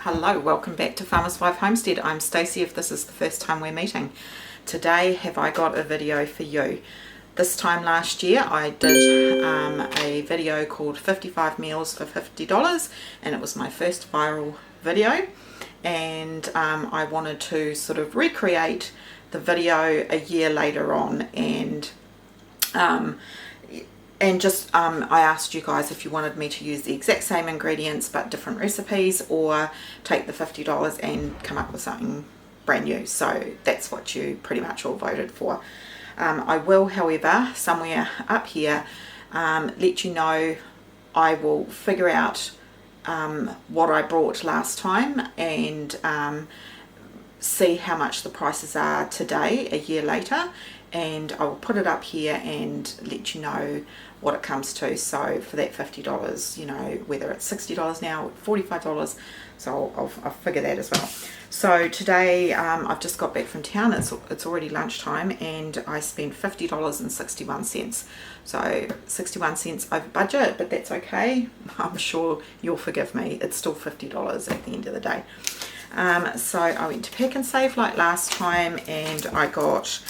Hello, welcome back to Farmer's Wife Homestead. I'm Stacey if this is the first time we're meeting. Today have I got a video for you. This time last year I did a video called 55 meals for $50 and it was my first viral video, and I wanted to sort of recreate the video a year later on, and I asked you guys if you wanted me to use the exact same ingredients but different recipes, or take the $50 and come up with something brand new. So that's what you pretty much all voted for. I will, however, somewhere up here let you know. I will figure out what I brought last time and see how much the prices are today, a year later, and I will put it up here and let you know what it comes to. So for that $50, you know, whether it's $60 now, $45, so I'll figure that as well. So today I've just got back from town. It's already lunchtime and I spent $50.61. So 61 cents over budget, but that's okay. I'm sure you'll forgive me. It's still $50 at the end of the day. So I went to Pack and Save like last time, and I got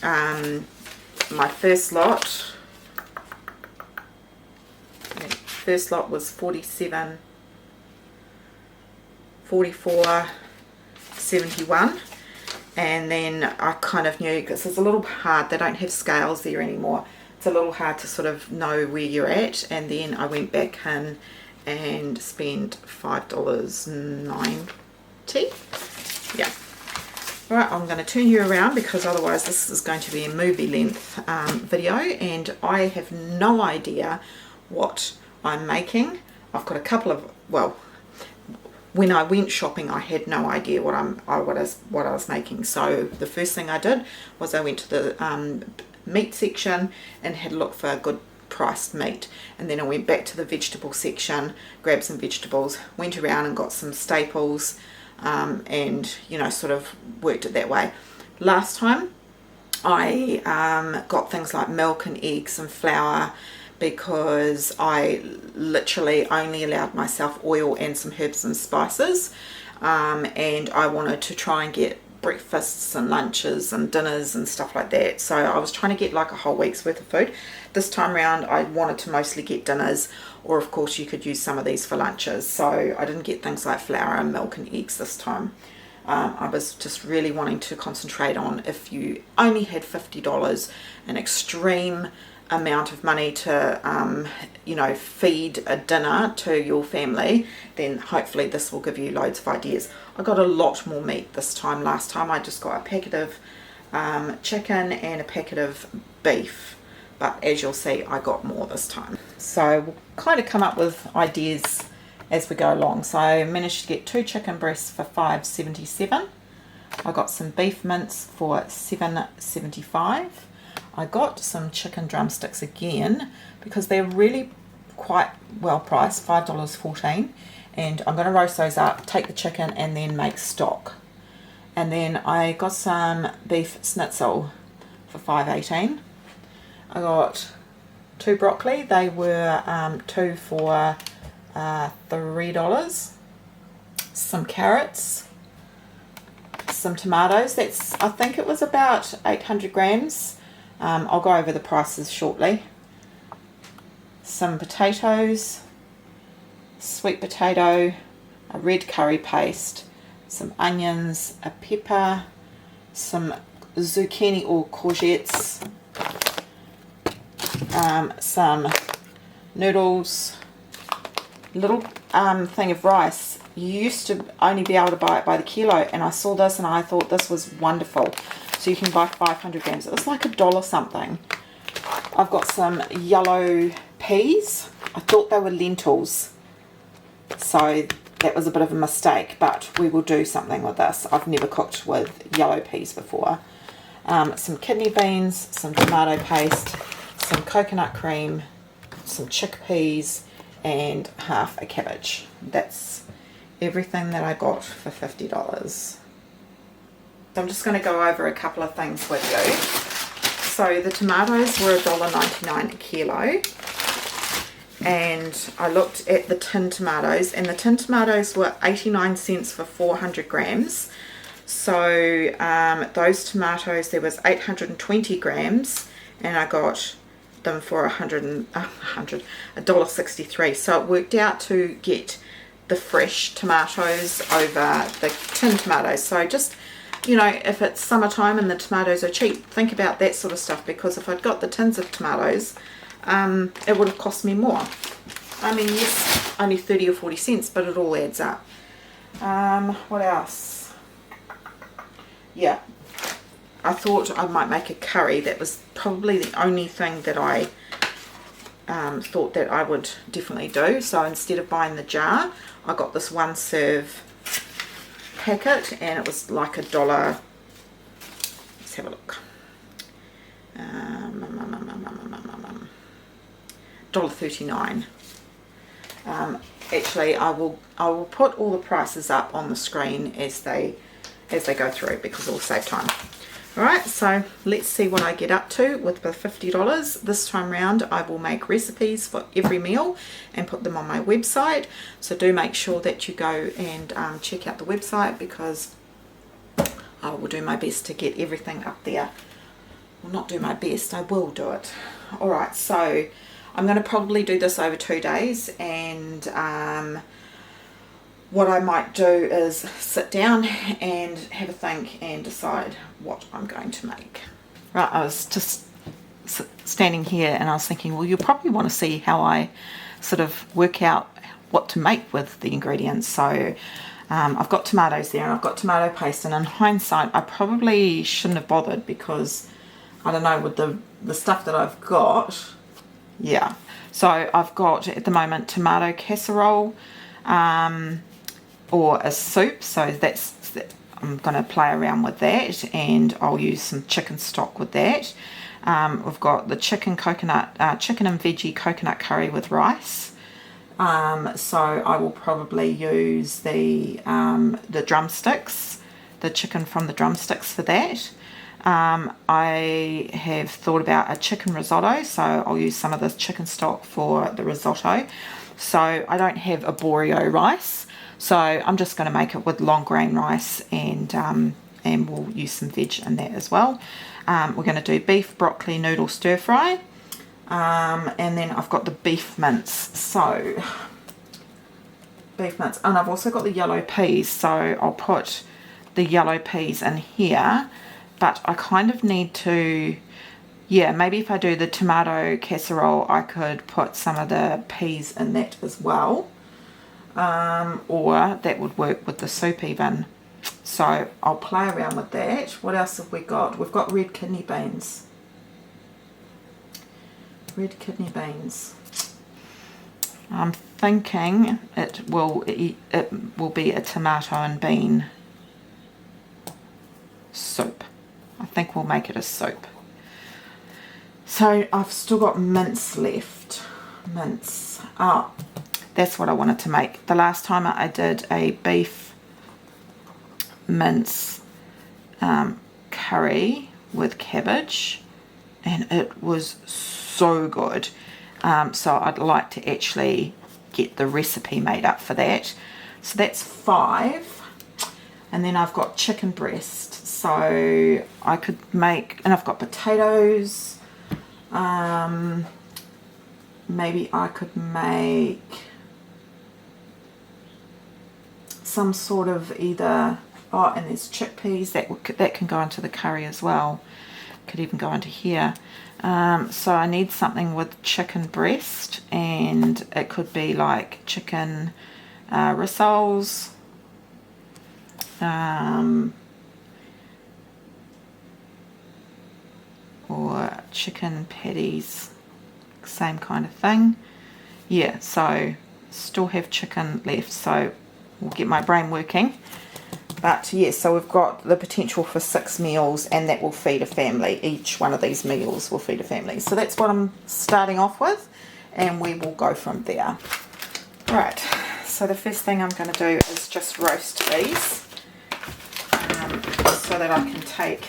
my first lot. First lot was 47, 44, 71, and then I kind of knew, because it's a little hard, they don't have scales there anymore, it's a little hard to sort of know where you're at. And then I went back in and spent $5.90. yeah. Right, I'm going to turn you around because otherwise this is going to be a movie length video, and I have no idea what I'm making. I've got a couple of, well, when I went shopping I had no idea what I was making. So the first thing I did was I went to the meat section and had a look for a good priced meat, and then I went back to the vegetable section, grabbed some vegetables, went around and got some staples, and you know, sort of worked it that way. Last time I got things like milk and eggs and flour, because I literally only allowed myself oil and some herbs and spices, and I wanted to try and get breakfasts and lunches and dinners and stuff like that. So I was trying to get like a whole week's worth of food. This time around I wanted to mostly get dinners, or of course you could use some of these for lunches. So I didn't get things like flour and milk and eggs this time. I was just really wanting to concentrate on, if you only had $50, an extreme amount of money to you know, feed a dinner to your family, then hopefully this will give you loads of ideas. I got a lot more meat this time. Last time I just got a packet of chicken and a packet of beef, but as you'll see I got more this time. So we'll kind of come up with ideas as we go along. So I managed to get 2 chicken breasts for $5.77. I got some beef mince for $7.75. I got some chicken drumsticks again because they're really quite well priced, $5.14, and I'm going to roast those up, take the chicken and then make stock. And then I got some beef schnitzel for $5.18. I got 2 broccoli, they were 2 for $3. Some carrots, some tomatoes, that's, I think it was about 800 grams. I'll go over the prices shortly. Some potatoes, sweet potato, a red curry paste, some onions, a pepper, some zucchini or courgettes, some noodles, little thing of rice. You used to only be able to buy it by the kilo, and I saw this and I thought this was wonderful. So you can buy 500 grams. It was like $1 something. I've got some yellow peas. I thought they were lentils, so that was a bit of a mistake, but we will do something with this. I've never cooked with yellow peas before. Some kidney beans, some tomato paste, some coconut cream, some chickpeas, and half a cabbage. That's everything that I got for $50. So I'm just going to go over a couple of things with you. So the tomatoes were $1.99 a kilo, and I looked at the tin tomatoes, and the tin tomatoes were 89 cents for 400 grams. So those tomatoes, there was 820 grams, and I got them for $1.63. So it worked out to get the fresh tomatoes over the tin tomatoes. So just, you know, if it's summertime and the tomatoes are cheap, think about that sort of stuff, because if I'd got the tins of tomatoes, it would have cost me more. I mean, yes, only 30 or 40 cents, but it all adds up. What else? Yeah, I thought I might make a curry. That was probably the only thing that I thought that I would definitely do. So instead of buying the jar, I got this one serve packet, and it was like $1. Let's have a look. $1.39. Actually, I will put all the prices up on the screen as they go through, because it will save time. Alright, so let's see what I get up to with the $50. This time round I will make recipes for every meal and put them on my website. So do make sure that you go and check out the website, because I will do my best to get everything up there. Well, not do my best, I will do it. Alright, so I'm going to probably do this over 2 days, and what I might do is sit down and have a think and decide what I'm going to make. Right, I was just standing here and I was thinking, well, you'll probably want to see how I sort of work out what to make with the ingredients. So I've got tomatoes there, and I've got tomato paste, and in hindsight I probably shouldn't have bothered, because I don't know, with the stuff that I've got, yeah. So I've got at the moment tomato casserole, or a soup, so I'm going to play around with that, and I'll use some chicken stock with that. We've got the chicken and veggie coconut curry with rice. So I will probably use the drumsticks, the chicken from the drumsticks for that. I have thought about a chicken risotto, so I'll use some of the chicken stock for the risotto. So I don't have a Boreo rice, so I'm just going to make it with long grain rice, and we'll use some veg in that as well. We're going to do beef broccoli noodle stir fry, and then I've got the beef mince. So beef mince, and I've also got the yellow peas, so I'll put the yellow peas in here, but I kind of need to, yeah, maybe if I do the tomato casserole, I could put some of the peas in that as well. Or that would work with the soup even. So I'll play around with that. What else have we got? We've got red kidney beans. Red kidney beans. I'm thinking it will be a tomato and bean soup. I think we'll make it a soup. So I've still got mince left. Mince. Oh, that's what I wanted to make. The last time I did a beef mince curry with cabbage, and it was so good. So I'd like to actually get the recipe made up for that. So that's 5. And then I've got chicken breast. So I could make, and I've got potatoes. Maybe I could make some sort of either, oh, and there's chickpeas that can go into the curry as well. Could even go into here. So I need something with chicken breast, and it could be like chicken rissoles, or chicken patties, same kind of thing. Yeah, so still have chicken left, so we'll get my brain working. But yes, so we've got the potential for 6 meals, and that will feed a family. Each one of these meals will feed a family. So that's what I'm starting off with, and we will go from there. Right, so the first thing I'm going to do is just roast these, so that I can take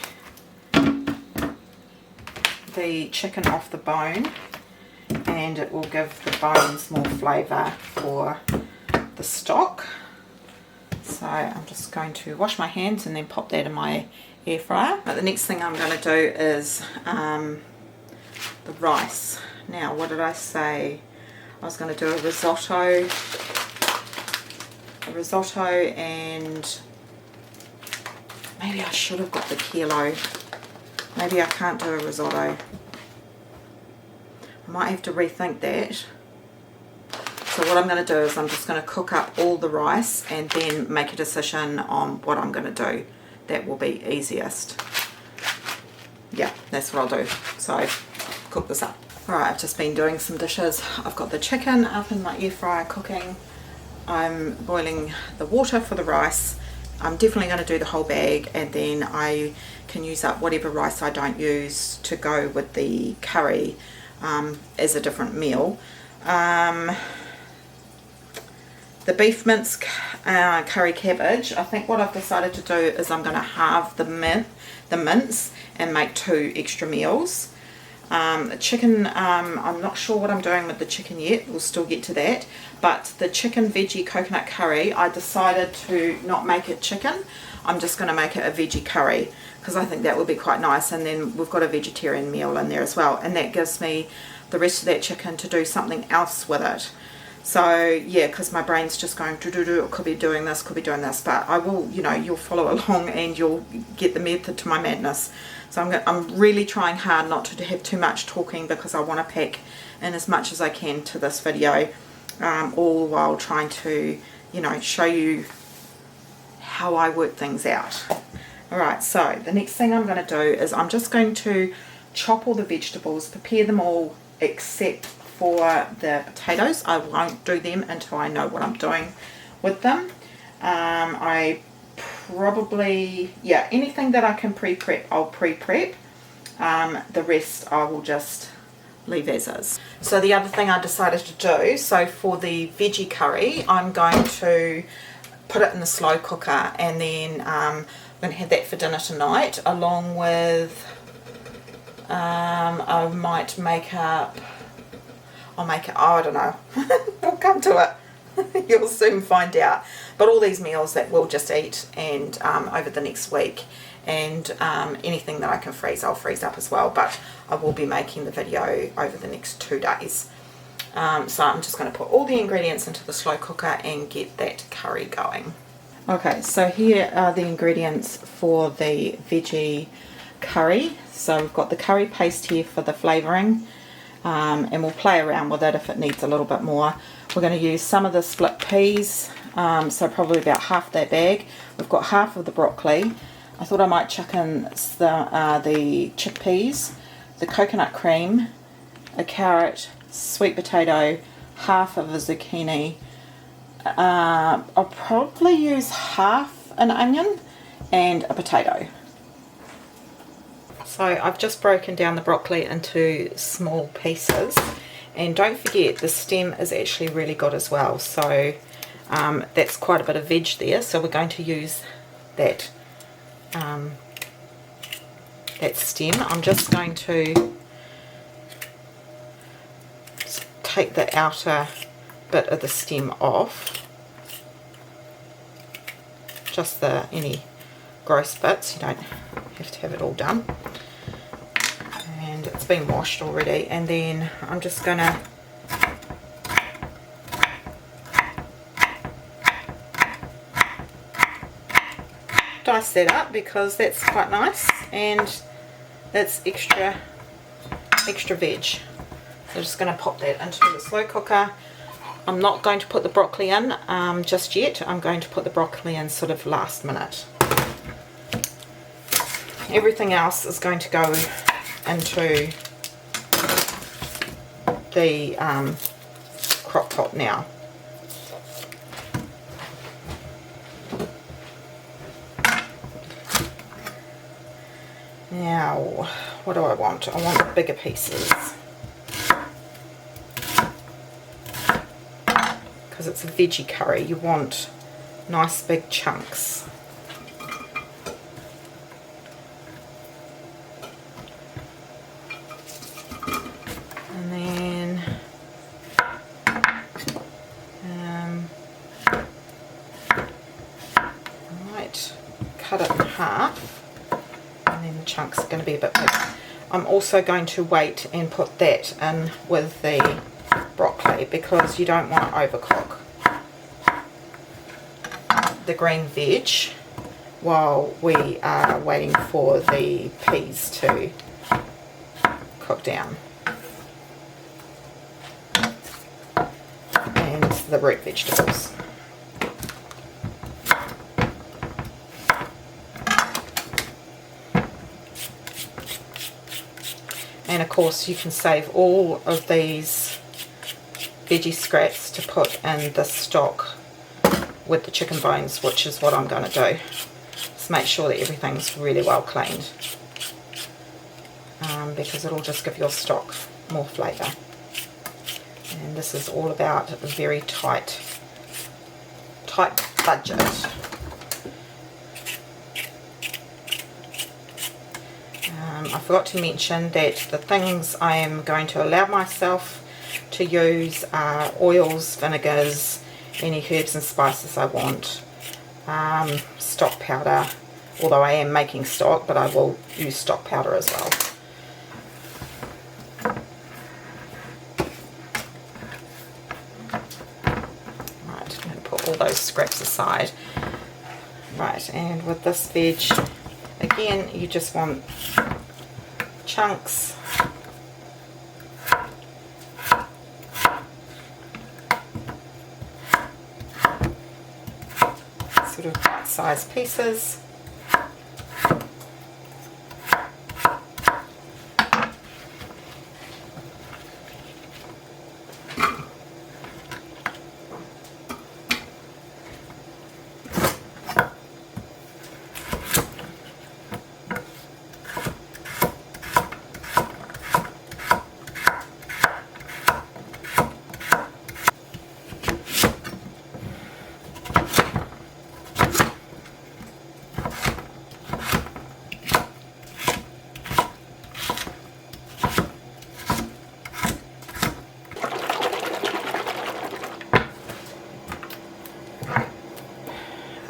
the chicken off the bone and it will give the bones more flavour for the stock. So I'm just going to wash my hands and then pop that in my air fryer. But the next thing I'm going to do is the rice. Now, what did I say? I was going to do a risotto, and maybe I should have got the kilo. Maybe I can't do a risotto. I might have to rethink that. So what I'm going to do is I'm just going to cook up all the rice and then make a decision on what I'm going to do. That will be easiest. Yeah, that's what I'll do. So cook this up. Alright, I've just been doing some dishes. I've got the chicken up in my air fryer cooking. I'm boiling the water for the rice. I'm definitely going to do the whole bag, and then I can use up whatever rice I don't use to go with the curry as a different meal. The beef mince curry cabbage, I think what I've decided to do is I'm going to halve the mince and make 2 extra meals. The chicken, I'm not sure what I'm doing with the chicken yet, we'll still get to that, but the chicken veggie coconut curry, I decided to not make it chicken. I'm just going to make it a veggie curry because I think that would be quite nice, and then we've got a vegetarian meal in there as well, and that gives me the rest of that chicken to do something else with it. So yeah, because my brain's just going to do, it could be doing this, could be doing this, but I will, you know, you'll follow along and you'll get the method to my madness. So I'm really trying hard not to have too much talking because I want to pack in as much as I can to this video, all while trying to, you know, show you how I work things out. Alright, so the next thing I'm going to do is I'm just going to chop all the vegetables, prepare them all except for the potatoes. I won't do them until I know what I'm doing with them. I probably, yeah, anything that I can pre-prep, I'll pre-prep. The rest I will just leave as is. So the other thing I decided to do, so for the veggie curry, I'm going to put it in the slow cooker, and then I'm going to have that for dinner tonight, along with, I might make up, I'll make it, oh, I don't know, we'll come to it, you'll soon find out. But all these meals that we'll just eat and over the next week, and anything that I can freeze, I'll freeze up as well, but I will be making the video over the next 2 days. So I'm just going to put all the ingredients into the slow cooker and get that curry going. Okay, so here are the ingredients for the veggie curry. So we've got the curry paste here for the flavouring. And we'll play around with it if it needs a little bit more. We're going to use some of the split peas, so probably about half that bag. We've got half of the broccoli. I thought I might chuck in the chickpeas, the coconut cream, a carrot, sweet potato, half of a zucchini. I'll probably use half an onion and a potato. So I've just broken down the broccoli into small pieces, and don't forget the stem is actually really good as well, so that's quite a bit of veg there, so we're going to use that that stem. I'm just going to take the outer bit of the stem off, just any gross bits. You don't have to have it all done, and it's been washed already. And then I'm just gonna dice that up because that's quite nice and that's extra veg. So I'm just going to pop that into the slow cooker. I'm not going to put the broccoli in just yet. I'm going to put the broccoli in sort of last minute. Everything else is going to go into the crock pot now. Now, what do I want? I want bigger pieces, because it's a veggie curry. You want nice big chunks. And then might cut it in half, and then the chunks are going to be a bit bigger. I'm also going to wait and put that in with the broccoli because you don't want to overcook the green veg while we are waiting for the peas to cook down and the root vegetables. And of course you can save all of these veggie scraps to put in the stock with the chicken bones, which is what I'm going to do. Just make sure that everything's really well cleaned, because it'll just give your stock more flavour. And this is all about a very tight budget. I forgot to mention that the things I am going to allow myself to use are oils, vinegars, any herbs and spices I want, stock powder, although I am making stock, but I will use stock powder as well. Right, I'm going to put all those scraps aside. Right, and with this veg, again, you just want chunks. Sort of bite-sized pieces.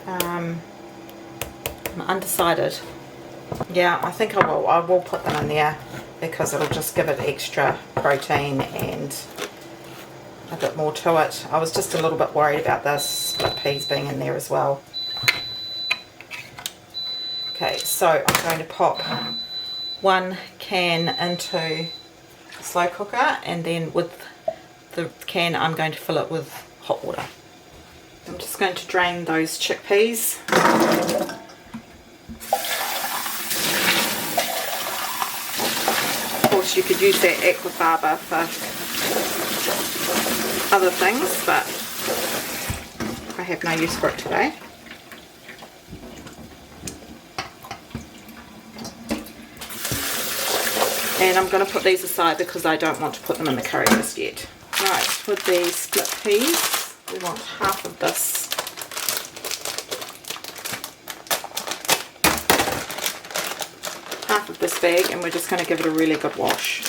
I'm undecided. Yeah, I think I will. I will put them in there because it'll just give it extra protein and a bit more to it. I was just a little bit worried about the split peas being in there as well. Okay, so I'm going to pop 1 can into the slow cooker, and then with the can I'm going to fill it with hot water. I'm just going to drain those chickpeas. Of course you could use that aquafaba for other things, but I have no use for it today. And I'm going to put these aside because I don't want to put them in the curry just yet. Right, with the split peas, we want half of this. Half of this bag, and we're just going to give it a really good wash.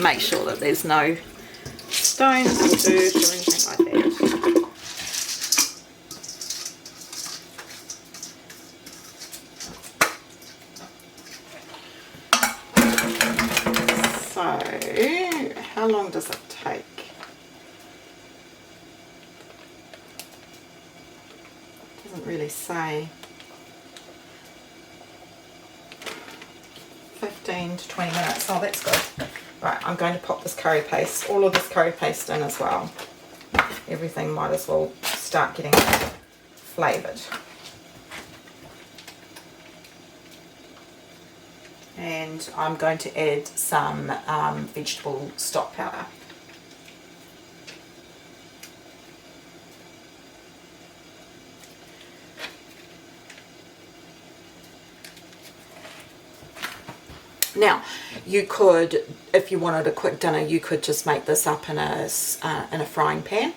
Make sure that there's no stones or dirt or anything like that. So, how long does it take? It doesn't really say. 15 to 20 minutes. Oh, that's good. Right, I'm going to pop this curry paste, all of this curry paste in as well. Everything might as well start getting flavoured. And I'm going to add some vegetable stock powder. Now, you could, if you wanted a quick dinner, you could just make this up in a frying pan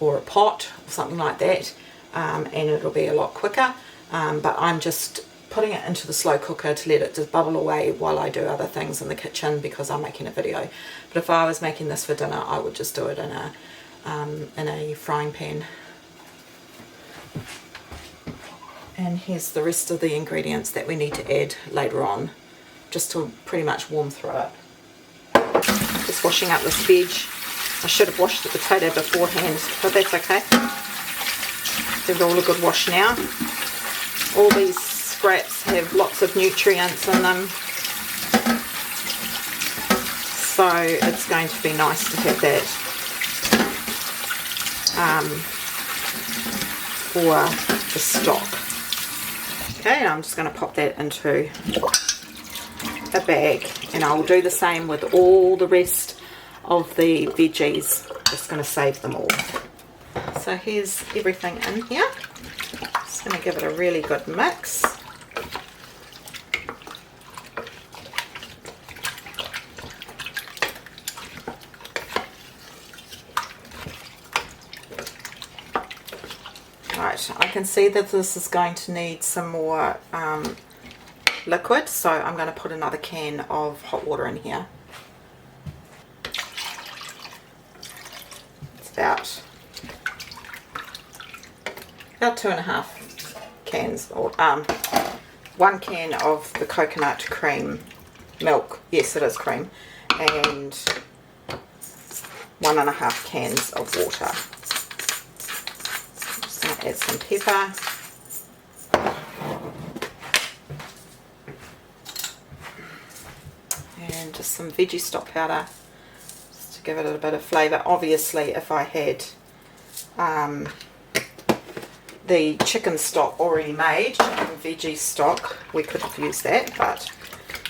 or a pot or something like that, and it'll be a lot quicker. But I'm just putting it into the slow cooker to let it just bubble away while I do other things in the kitchen because I'm making a video. But if I was making this for dinner, I would just do it in a frying pan. And here's the rest of the ingredients that we need to add later on, just to pretty much warm through it. Just washing up this veg. I should have washed the potato beforehand, but that's okay. Give it all a good wash now. All these scraps have lots of nutrients in them, so it's going to be nice to have that for the stock. Okay, and I'm just going to pop that into a bag, and I'll do the same with all the rest of the veggies. Just going to save them all. So here's everything in here. Just going to give it a really good mix. Right, I can see that this is going to need some more liquid, so I'm going to put another can of hot water in here. It's about 2.5 cans, or 1 can of the coconut cream milk, yes it is cream, and 1.5 cans of water. Just going to add some pepper. And just some veggie stock powder, just to give it a bit of flavour. Obviously, if I had the chicken stock already made, chicken veggie stock, we could have used that, but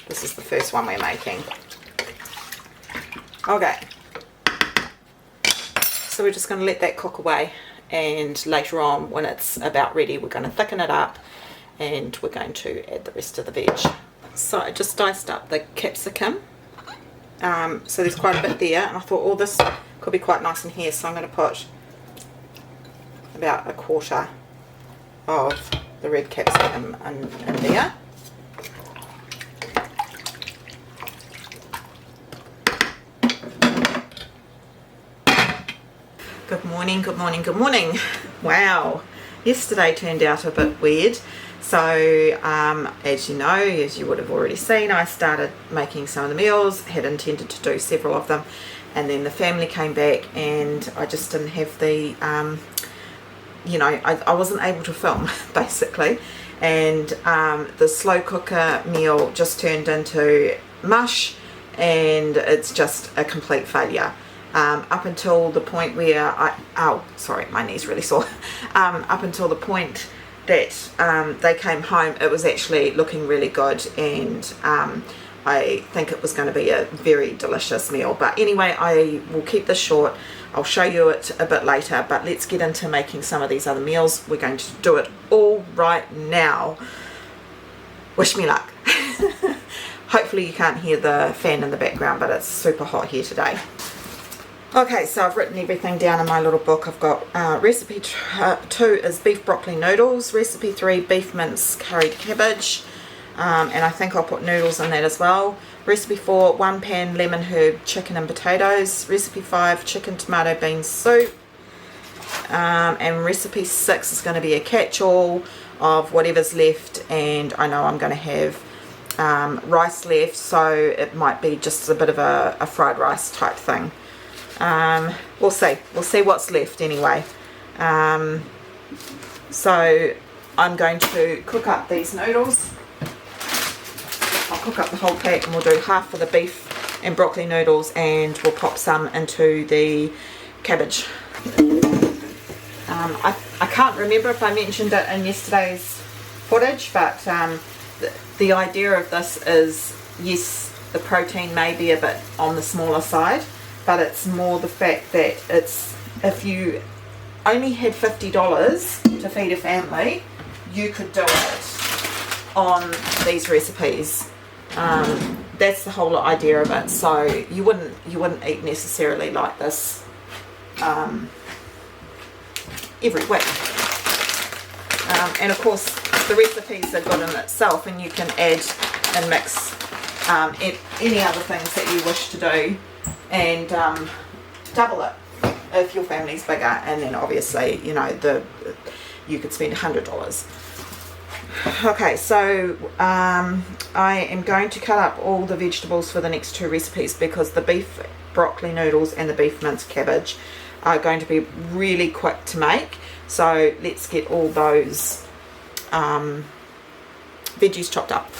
this is the first one we're making. Okay, so we're just going to let that cook away, and later on when it's about ready we're going to thicken it up and we're going to add the rest of the veg. So I just diced up the capsicum, so there's quite a bit there, and I thought, oh, this could be quite nice in here, so I'm going to put about 1/4 of the red capsicum in there. Good morning, good morning, good morning. Wow, yesterday turned out a bit weird. So as you know, as you would have already seen, I started making some of the meals, had intended to do several of them, and then the family came back and I just didn't have the, you know, I wasn't able to film basically, and the slow cooker meal just turned into mush, and it's just a complete failure. Up until the point where my knee's really sore. Up until the point that they came home, it was actually looking really good, and I think it was going to be a very delicious meal. But anyway, I will keep this short. I'll show you it a bit later, but let's get into making some of these other meals. We're going to do it all right now. Wish me luck. Hopefully you can't hear the fan in the background, but it's super hot here today. Okay, so I've written everything down in my little book. I've got recipe 2 is beef broccoli noodles, recipe 3 beef mince curried cabbage, and I think I'll put noodles in that as well. Recipe 4 1 pan lemon herb chicken and potatoes. Recipe 5 chicken tomato bean soup, and recipe 6 is going to be a catch-all of whatever's left, and I know I'm going to have rice left, so it might be just a bit of a fried rice type thing. We'll see what's left anyway. So I'm going to cook up these noodles. I'll cook up the whole pack, and we'll do half of the beef and broccoli noodles, and we'll pop some into the cabbage. I can't remember if I mentioned it in yesterday's footage, but the idea of this is, yes, the protein may be a bit on the smaller side, but it's more the fact that it's, if you only had $50 to feed a family, you could do it on these recipes. That's the whole idea of it. So you wouldn't eat necessarily like this every week. And of course the recipes are good in itself, and you can add and mix any other things that you wish to do, and double it if your family's bigger. And then obviously, you know, you could spend $100. Okay, so I am going to cut up all the vegetables for the next two recipes, because the beef broccoli noodles and the beef minced cabbage are going to be really quick to make. So let's get all those veggies chopped up.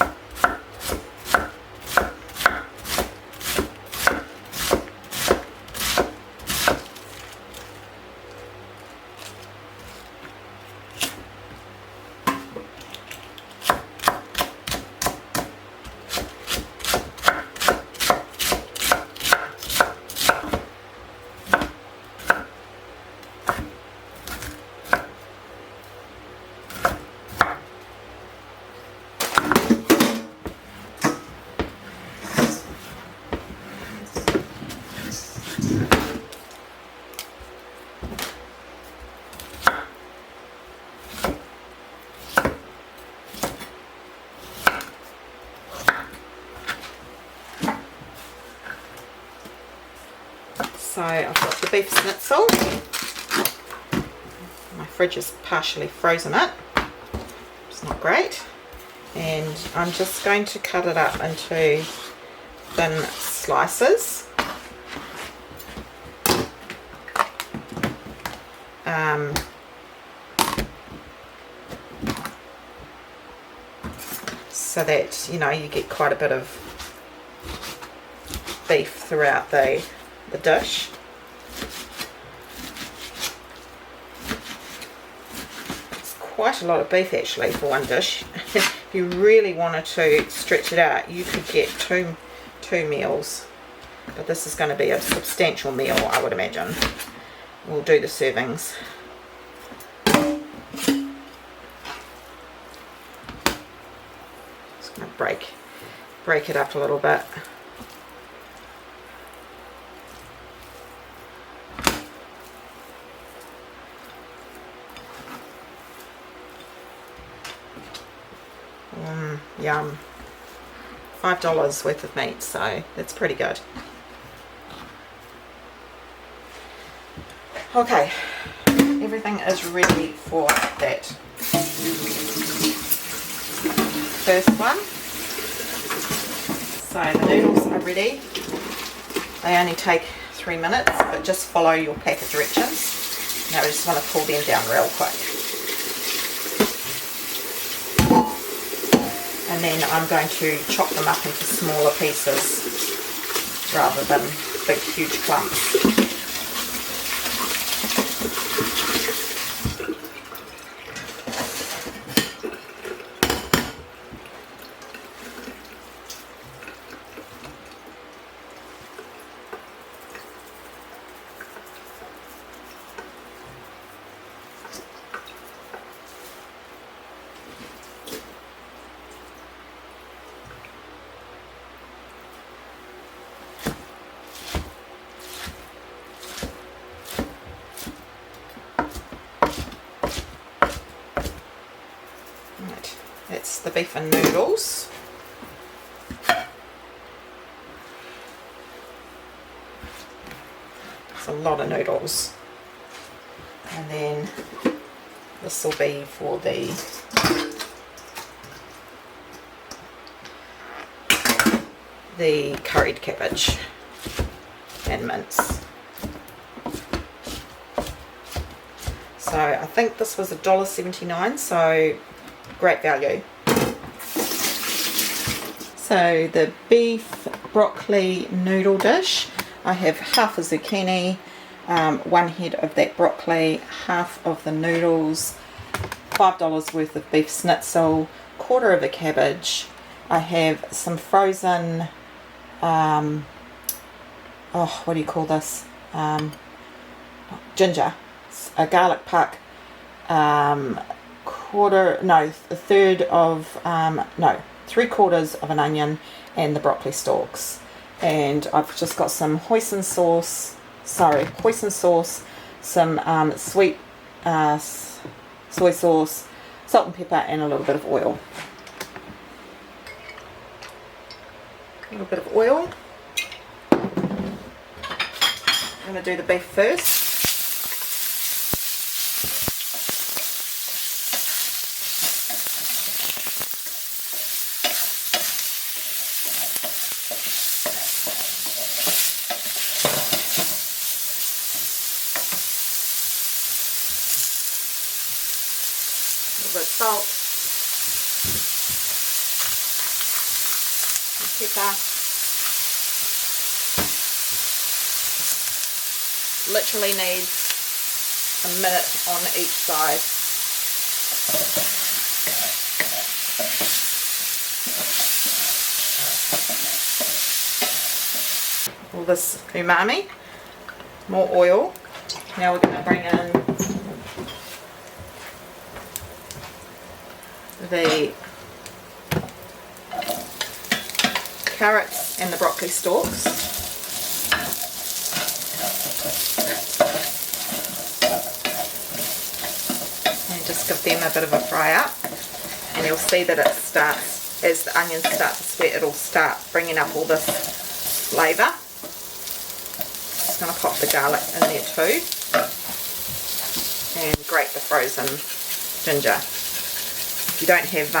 So I've got the beef schnitzel. My fridge is partially frozen it. It's not great. And I'm just going to cut it up into thin slices. So that, you know, you get quite a bit of beef throughout the dish. It's quite a lot of beef actually for one dish. If you really wanted to stretch it out, you could get two meals, but this is going to be a substantial meal, I would imagine. We'll do the servings. Just going to break it up a little bit. Yum. $5 worth of meat, so that's pretty good. Okay, everything is ready for that first one. So the noodles are ready. They only take 3 minutes, but just follow your packet directions. Now we just want to pull them down real quick. And then I'm going to chop them up into smaller pieces rather than big huge clumps. That's the beef and noodles. It's a lot of noodles. And then this will be for the curried cabbage and mince. So I think this was $1.79, so great value. So the beef broccoli noodle dish, I have half a zucchini, one head of that broccoli, half of the noodles, $5 worth of beef schnitzel, quarter of a cabbage. I have some frozen, what do you call this? Ginger, a garlic puck, 3/4 of an onion, and the broccoli stalks. And I've just got some hoisin sauce, some sweet soy sauce, salt and pepper, and a little bit of oil. A little bit of oil. I'm going to do the beef first. A little bit of salt and pepper. Literally needs a minute on each side. All this umami, more oil. Now we're going to bring in the carrots and the broccoli stalks. And just give them a bit of a fry up. And you'll see that it starts, as the onions start to sweat, it'll start bringing up all this flavour. Just going to pop the garlic in there too. And grate the frozen ginger. If you don't have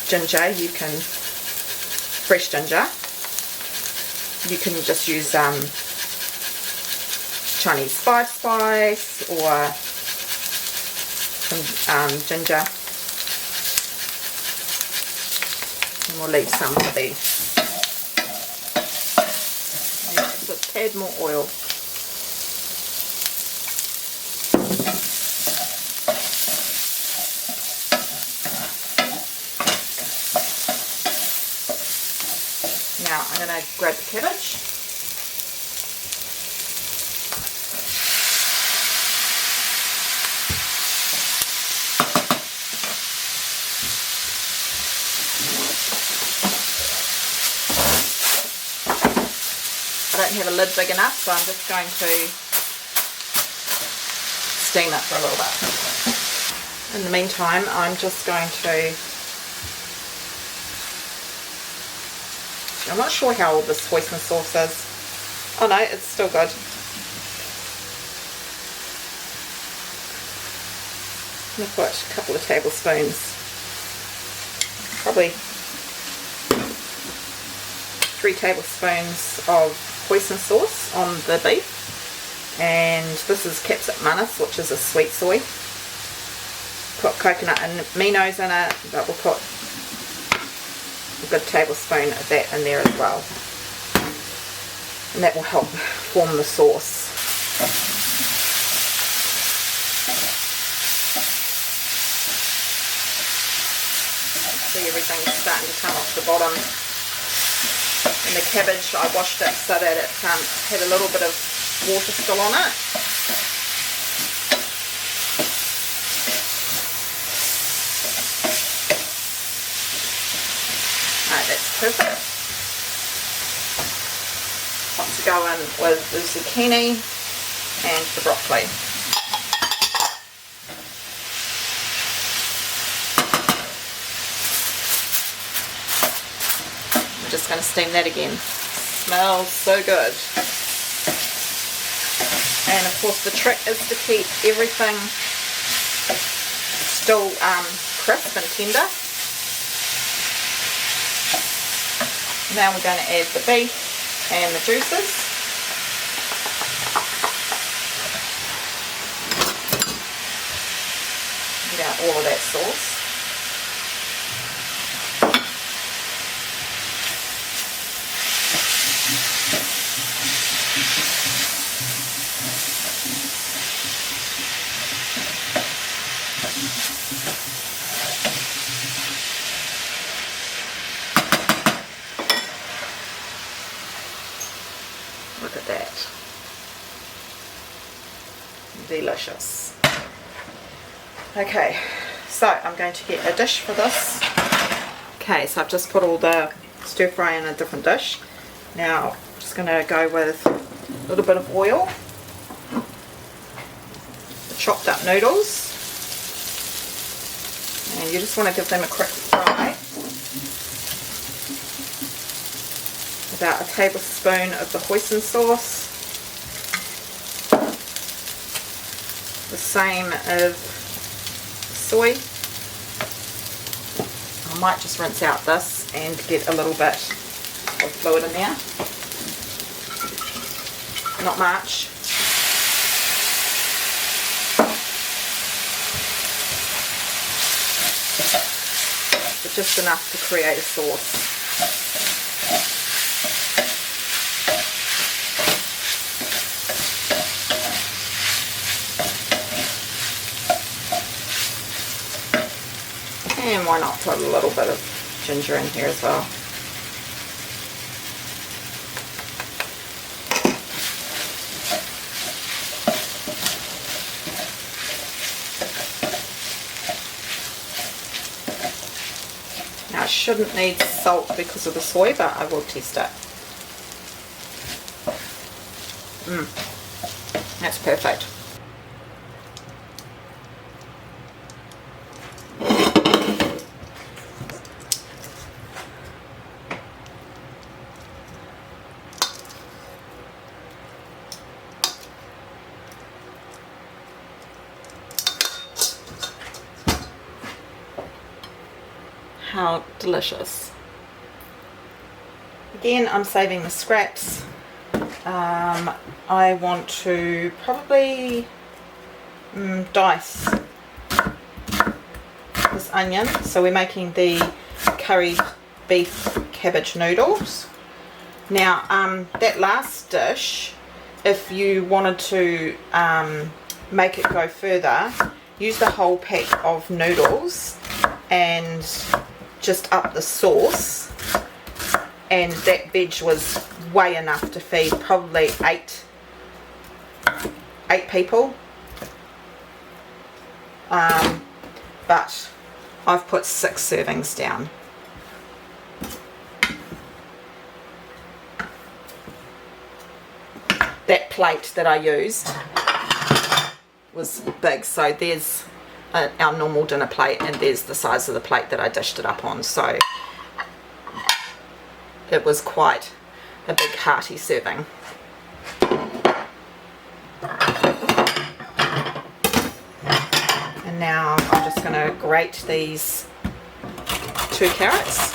ginger, you can, fresh ginger, you can just use Chinese spice or some ginger. And we'll leave some for these. Just a tad more oil. Now I'm going to grab the cabbage. I don't have a lid big enough, so I'm just going to steam it for a little bit. In the meantime, I'm just going to, I'm not sure how old this hoisin sauce is. Oh no, it's still good. I'm going to put a couple of tablespoons, probably 3 tablespoons of hoisin sauce on the beef. And this is capsicum manis, which is a sweet soy. Put coconut and aminos in it, but we'll put a good tablespoon of that in there as well, and that will help form the sauce. See, everything's starting to come off the bottom, and the cabbage, I washed it so that it had a little bit of water still on it. That's perfect. What to go in with the zucchini and the broccoli. I'm just going to steam that again. Smells so good. And of course the trick is to keep everything still crisp and tender. Now we're going to add the beef and the juices. Get out all of that sauce. Look at that. Delicious. Okay, so I'm going to get a dish for this Okay, so I've just put all the stir fry in a different dish. Now I'm just going to go with a little bit of oil, the chopped up noodles, and you just want to give them a quick fry. About a tablespoon of the hoisin sauce, the same of soy. I might just rinse out this and get a little bit of fluid in there. Not much. But just enough to create a sauce. And why not put a little bit of ginger in here as well. Now I shouldn't need salt because of the soy, but I will test it. That's perfect. How delicious. Again, I'm saving the scraps. I want to probably dice this onion. So we're making the curried beef cabbage noodles. Now that last dish, if you wanted to make it go further, use the whole pack of noodles and just up the sauce, and that veg was way enough to feed probably eight people, but I've put 6 servings down. That plate that I used was big, so there's our normal dinner plate, and there's the size of the plate that I dished it up on, so it was quite a big hearty serving. And now I'm just going to grate these 2 carrots.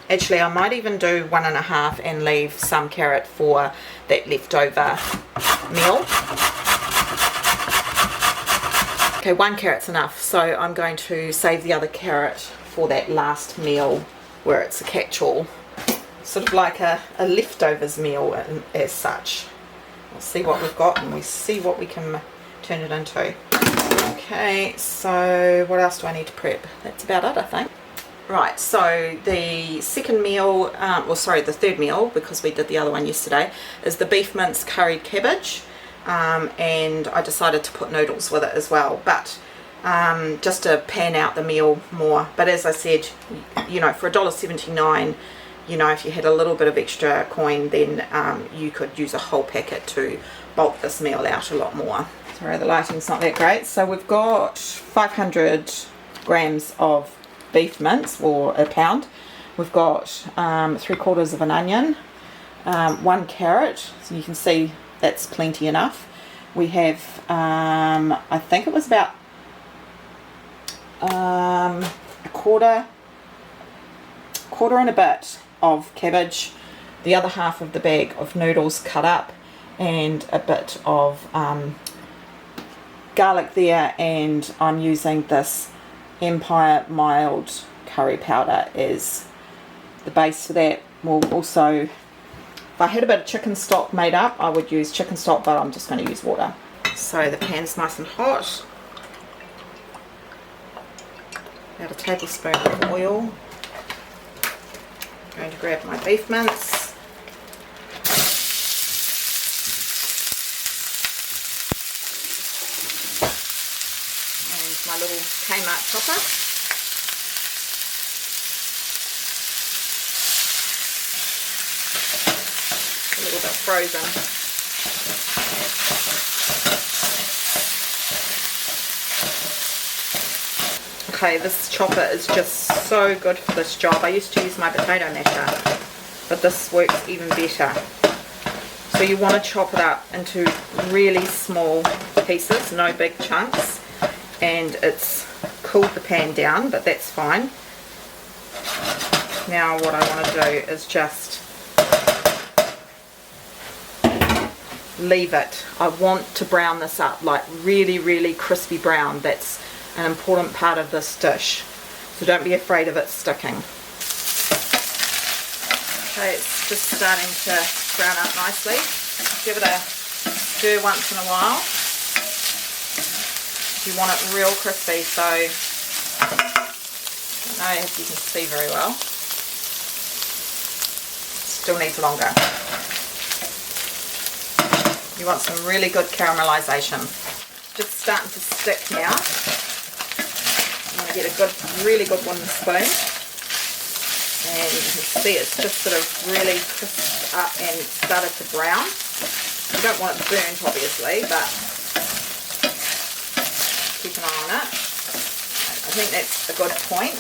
Actually, I might even do 1.5 and leave some carrot for that leftover meal. Okay, 1 carrot's enough, so I'm going to save the other carrot for that last meal where it's a catch-all. Sort of like a leftovers meal as such. We'll see what we've got and we see what we can turn it into. Okay, so what else do I need to prep? That's about it, I think. Right, so the second meal, the third meal, because we did the other one yesterday, is the beef mince curried cabbage. And I decided to put noodles with it as well, but just to pan out the meal more. But as I said, you know, for $1.79, you know, if you had a little bit of extra coin, then you could use a whole packet to bulk this meal out a lot more. Sorry, the lighting's not that great. So we've got 500 grams of beef mince, or a pound. We've got 3/4 of an onion, 1 carrot, so you can see that's plenty enough. We have I think it was about a quarter and a bit of cabbage, the other half of the bag of noodles cut up, and a bit of garlic there, and I'm using this Empire mild curry powder as the base for that. We'll also, if I had a bit of chicken stock made up, I would use chicken stock, but I'm just going to use water. So the pan's nice and hot. About a tablespoon of oil. I'm going to grab my beef mince. And my little Kmart chopper. frozen. Okay, this chopper is just so good for this job. I used to use my potato masher, but this works even better. So you want to chop it up into really small pieces, no big chunks, and it's cooled the pan down, but that's fine. Now what I want to do is just leave it. I want to brown this up, like really crispy brown. That's an important part of this dish, so don't be afraid of it sticking. Okay, it's just starting to brown up nicely. Give it a stir once in a while. You want it real crispy, so I don't know if you can see very well. Still needs longer. You want some really good caramelization. Just starting to stick now. I'm going to get a really good wooden spoon. And you can see it's just sort of really crisped up and started to brown. You don't want it burnt, obviously, but keep an eye on it. I think that's a good point.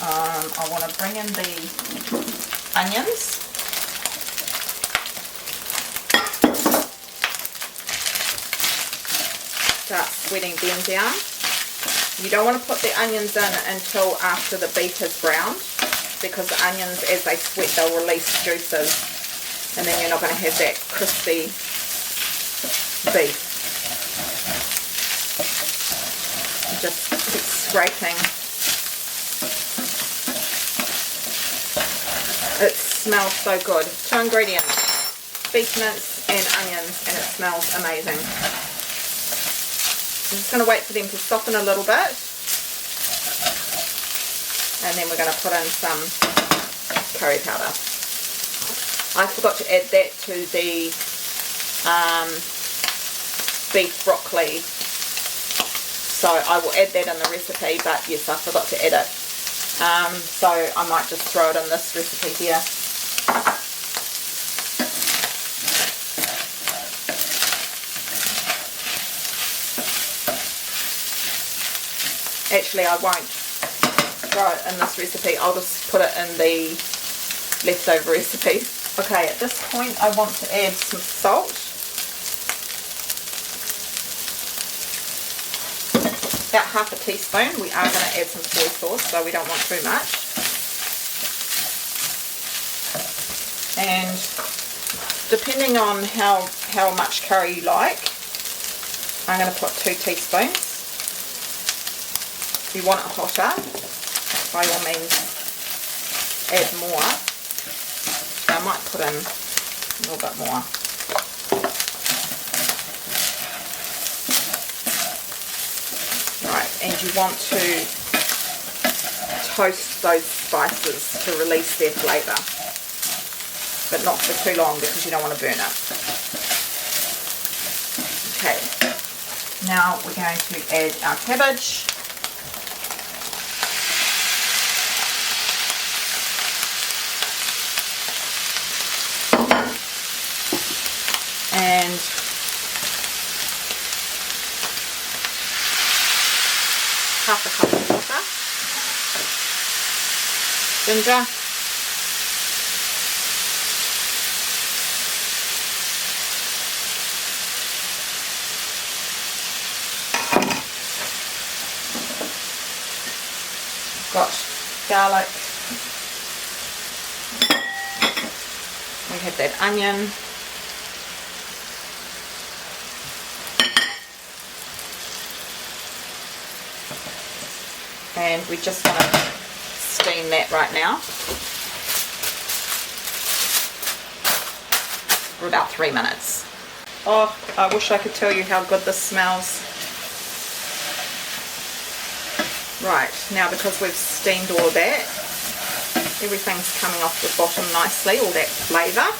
I want to bring in the onions. Start sweating them down. You don't want to put the onions in until after the beef has browned, because the onions, as they sweat, they'll release juices, and then you're not going to have that crispy beef. Just keep scraping. It smells so good. 2 ingredients, beef mince and onions, and it smells amazing. I'm just going to wait for them to soften a little bit, and then we're going to put in some curry powder. I forgot to add that to the beef broccoli, so I will add that in the recipe, but yes, I forgot to add it. So I might just throw it in this recipe here. Actually, I won't throw it in this recipe, I'll just put it in the leftover recipe. Okay, at this point I want to add some salt. About half a teaspoon. We are going to add some soy sauce, so we don't want too much. And depending on how much curry you like, I'm going to put 2 teaspoons. If you want it hotter, by all means add more. I might put in a little bit more. Right, and you want to toast those spices to release their flavour, but not for too long because you don't want to burn it. Okay, now we're going to add our cabbage. And half a cup of water, ginger, got garlic, we have that onion, and we just want to steam that right now for about 3 minutes. Oh, I wish I could tell you how good this smells. Right, now because we've steamed all of that, everything's coming off the bottom nicely, all that flavour.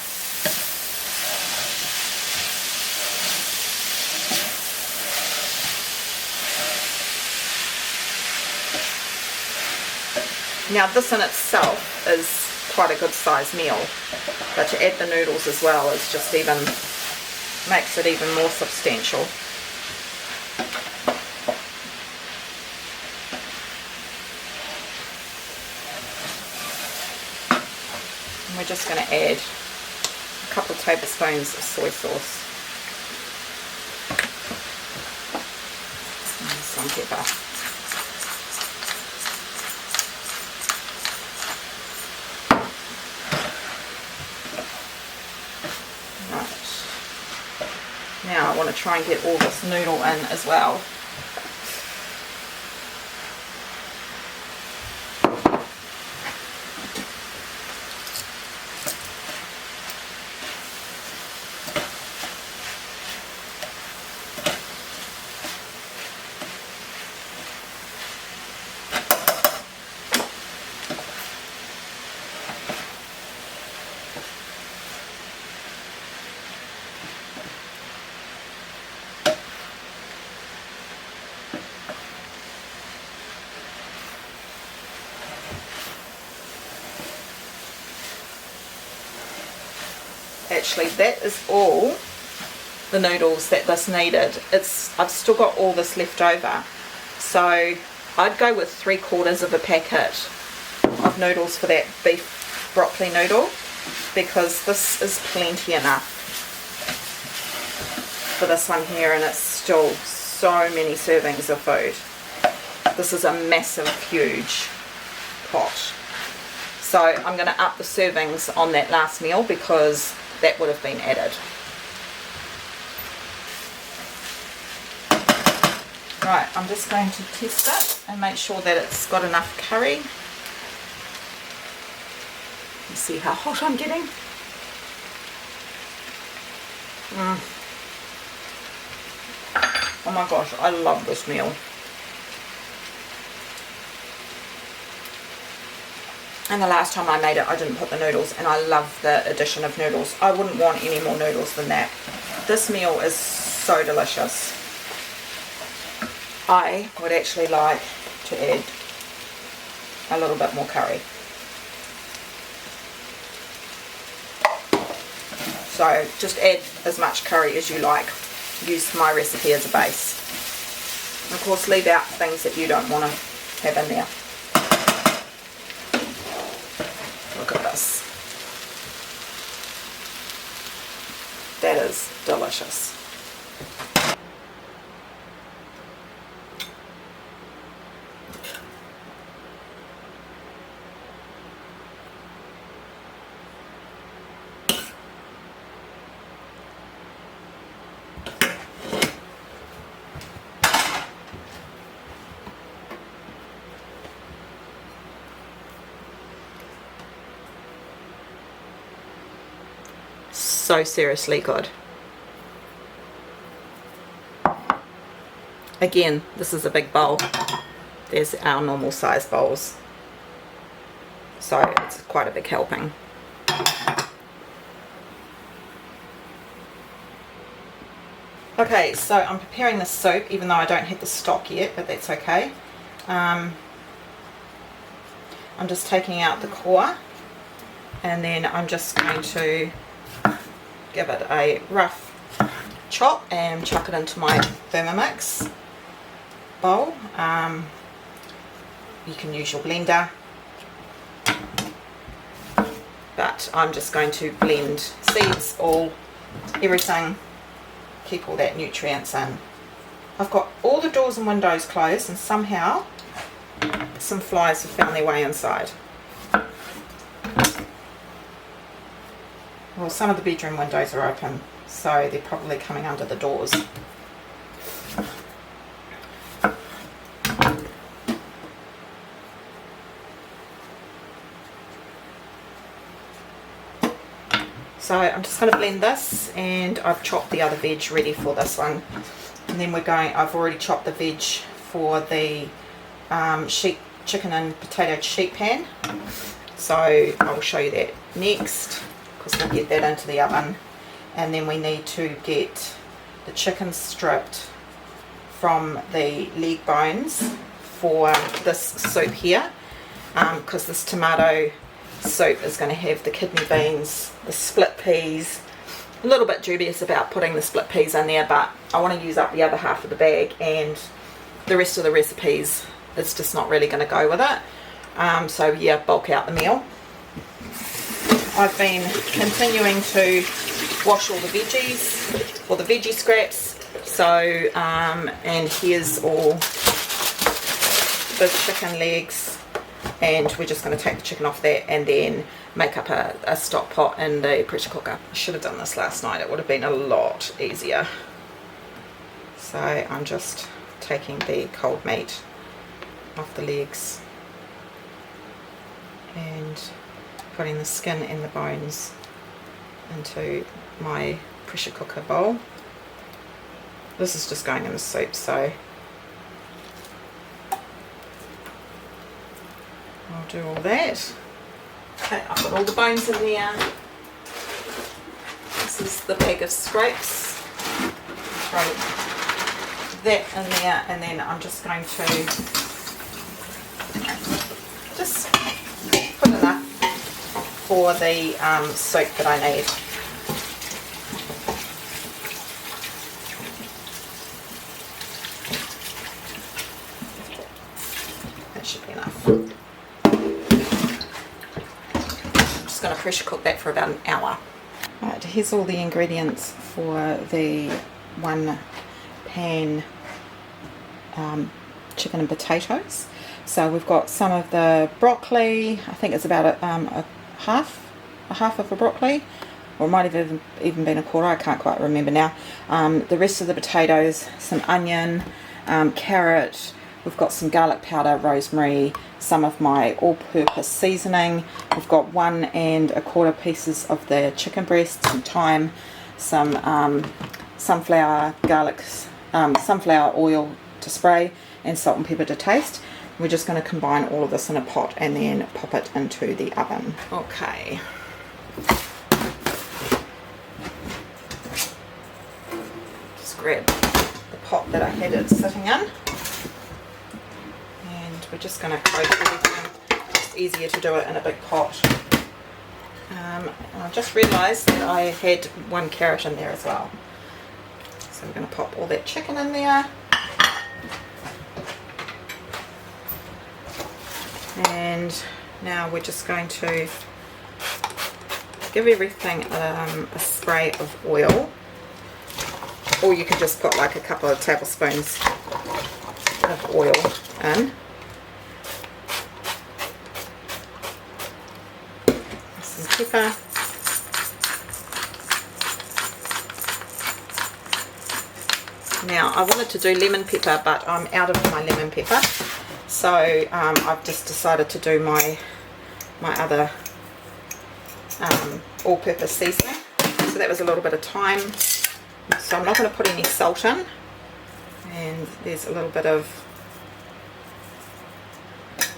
Now this in itself is quite a good size meal, but to add the noodles as well is just even makes it even more substantial. And we're just going to add a couple of tablespoons of soy sauce and some pepper. Now I want to try and get all this noodle in as well. Actually, that is all the noodles that this needed. I've still got all this left over, so I'd go with 3/4 of a packet of noodles for that beef broccoli noodle, because this is plenty enough for this one here, and it's still so many servings of food. This is a massive, huge pot, so I'm going to up the servings on that last meal because that would have been added. Right, I'm just going to test it and make sure that it's got enough curry. You see how hot I'm getting? Oh my gosh, I love this meal. And the last time I made it, I didn't put the noodles, and I love the addition of noodles. I wouldn't want any more noodles than that. This meal is so delicious. I would actually like to add a little bit more curry. So just add as much curry as you like. Use my recipe as a base. And of course, leave out things that you don't want to have in there. Look at this. That is delicious. So seriously good. Again, this is a big bowl. There's our normal size bowls, so it's quite a big helping. Okay, so I'm preparing the soup, even though I don't have the stock yet, but that's okay. I'm just taking out the core, and then I'm just going to give it a rough chop and chuck it into my Thermomix bowl. You can use your blender, but I'm just going to blend seeds, everything, keep all that nutrients in. I've got all the doors and windows closed, and somehow some flies have found their way inside. Well, some of the bedroom windows are open, so they're probably coming under the doors. So I'm just going to blend this, and I've chopped the other veg ready for this one. And then I've already chopped the veg for the chicken and potato sheet pan. So I'll show you that next, because we'll get that into the oven. And then we need to get the chicken stripped from the leg bones for this soup here, because this tomato soup is going to have the kidney beans, the split peas. A little bit dubious about putting the split peas in there, but I want to use up the other half of the bag, and the rest of the recipes, it's just not really going to go with it. So yeah, bulk out the meal. I've been continuing to wash all the veggies, or the veggie scraps. So, and here's all the chicken legs, and we're just going to take the chicken off that and then make up a stock pot in the pressure cooker. I should have done this last night, it would have been a lot easier. So I'm just taking the cold meat off the legs and putting the skin and the bones into my pressure cooker bowl. This is just going in the soup, so I'll do all that. Okay, I've got all the bones in there. This is the bag of scraps. Throw that in there, and then I'm just going to just put enough for the soup that I need. That should be enough. Going to pressure cook that for about an hour. Right, here's all the ingredients for the 1 pan chicken and potatoes. So we've got some of the broccoli. I think it's about a half of a broccoli, or it might have even been a quarter, I can't quite remember now. The rest of the potatoes, some onion, carrot. We've got some garlic powder, rosemary, some of my all-purpose seasoning. We've got 1 1/4 pieces of the chicken breast, some thyme, some sunflower oil to spray, and salt and pepper to taste. We're just going to combine all of this in a pot and then pop it into the oven. Okay. Just grab the pot that I had it sitting in. We're just going to coat everything. It's easier to do it in a big pot. And I just realised that I had 1 carrot in there as well. So we're going to pop all that chicken in there. And now we're just going to give everything a spray of oil. Or you can just put like a couple of tablespoons of oil in. Pepper. Now I wanted to do lemon pepper, but I'm out of my lemon pepper, so I've just decided to do my other all-purpose seasoning. So that was a little bit of thyme, so I'm not going to put any salt in, and there's a little bit of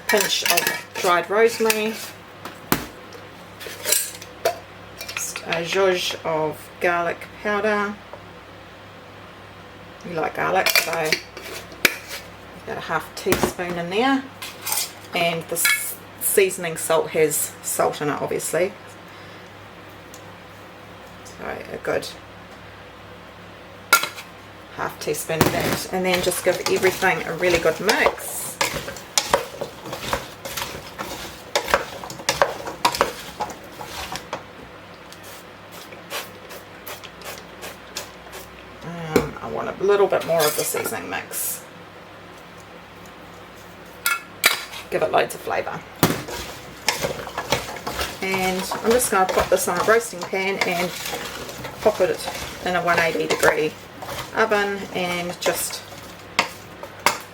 pinch of dried rosemary, a zhuzh of garlic powder. We like garlic, so about a ½ teaspoon in there, and the seasoning salt has salt in it obviously, so a good ½ teaspoon of that, and then just give everything a really good mix. I want a little bit more of the seasoning mix. Give it loads of flavour. And I'm just going to put this on a roasting pan and pop it in a 180 degree oven and just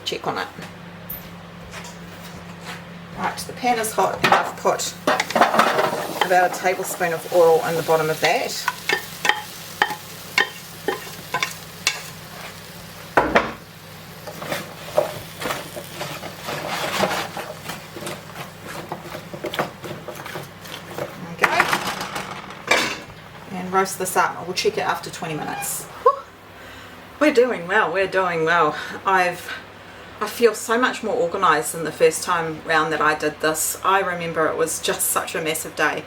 check on it. Right, the pan is hot and I've put about a tablespoon of oil in the bottom of that. Roast this up. We'll check it after 20 minutes. Whew. We're doing well. We're doing well. I've I feel so much more organised than the first time round that I did this. I remember it was just such a massive day,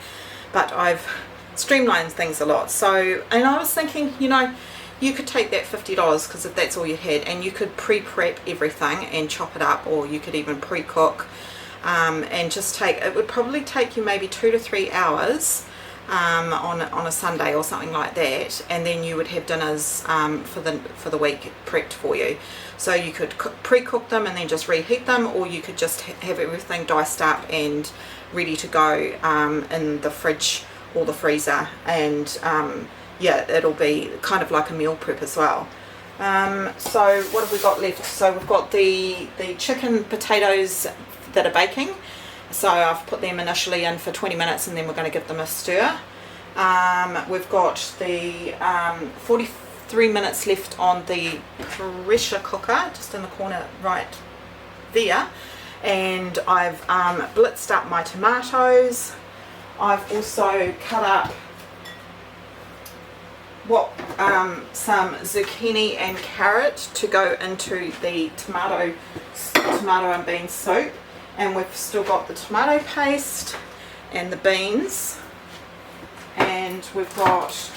but I've streamlined things a lot. So, and I was thinking, you know, you could take that $50, because if that's all you had, and you could pre-prep everything and chop it up, or you could even pre-cook, and just take, it would probably take you maybe 2 to 3 hours on a Sunday or something like that, and then you would have dinners for the week prepped for you. So you could pre-cook them and then just reheat them, or you could just have everything diced up and ready to go in the fridge or the freezer, and yeah, it'll be kind of like a meal prep as well. So what have we got left? So we've got the chicken potatoes that are baking. So I've put them initially in for 20 minutes, and then we're going to give them a stir. We've got the 43 minutes left on the pressure cooker, just in the corner right there. And I've blitzed up my tomatoes. I've also cut up some zucchini and carrot to go into the tomato and bean soup. And we've still got the tomato paste and the beans, and we've got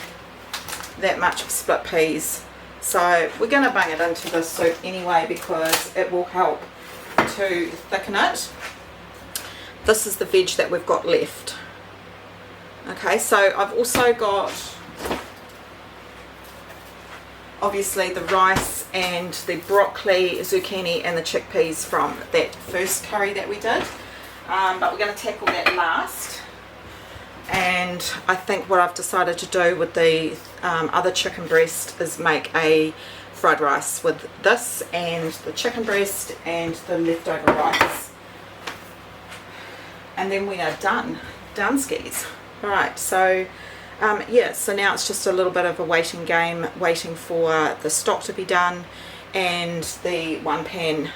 that much of split peas. So we're going to bung it into the soup anyway, because it will help to thicken it. This is the veg that we've got left. Okay, so I've also got obviously the rice and the broccoli, zucchini and the chickpeas from that first curry that we did, but we're going to tackle that last. And I think what I've decided to do with the other chicken breast is make a fried rice with this and the chicken breast and the leftover rice, and then we are done skis. Alright, so yeah, so now it's just a little bit of a waiting game, waiting for the stock to be done and the one pan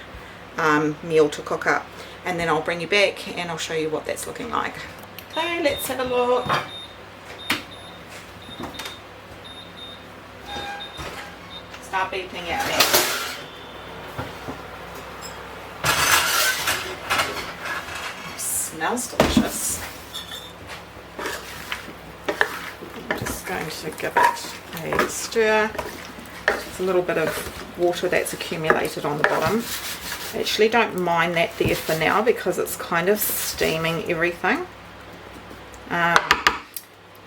meal to cook up, and then I'll bring you back and I'll show you what that's looking like. Okay, let's have a look. Start beeping out there. Smells delicious. Going to give it a stir. There's a little bit of water that's accumulated on the bottom. I actually don't mind that there for now, because it's kind of steaming everything.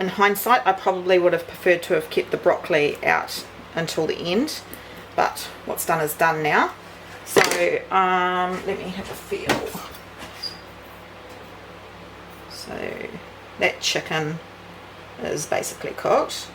In hindsight, I probably would have preferred to have kept the broccoli out until the end, but what's done is done now. So let me have a feel. So that chicken is basically cooked,